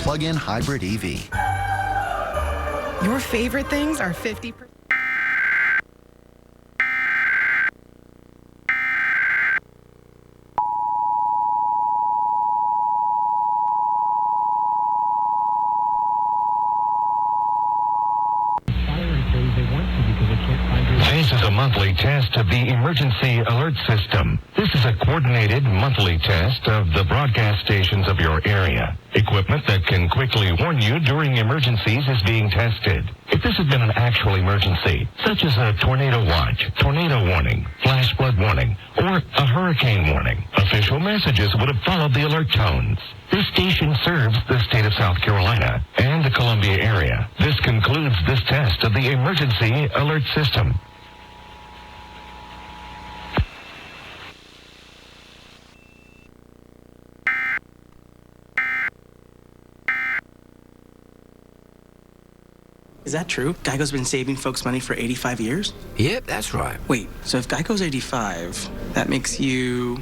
plug-in hybrid EV. Your favorite things are 50%. This is a monthly test of the emergency alert system. This is a coordinated monthly test of the broadcast stations of your area. Equipment that can quickly warn you during emergencies is being tested. If this had been an actual emergency, such as a tornado watch, tornado warning, flash flood warning, or a hurricane warning, official messages would have followed the alert tones. This station serves the state of South Carolina and the Columbia area. This concludes this test of the emergency alert system. Is that true? Geico's been saving folks money for 85 years? Yep, that's right. Wait, so if Geico's 85, that makes you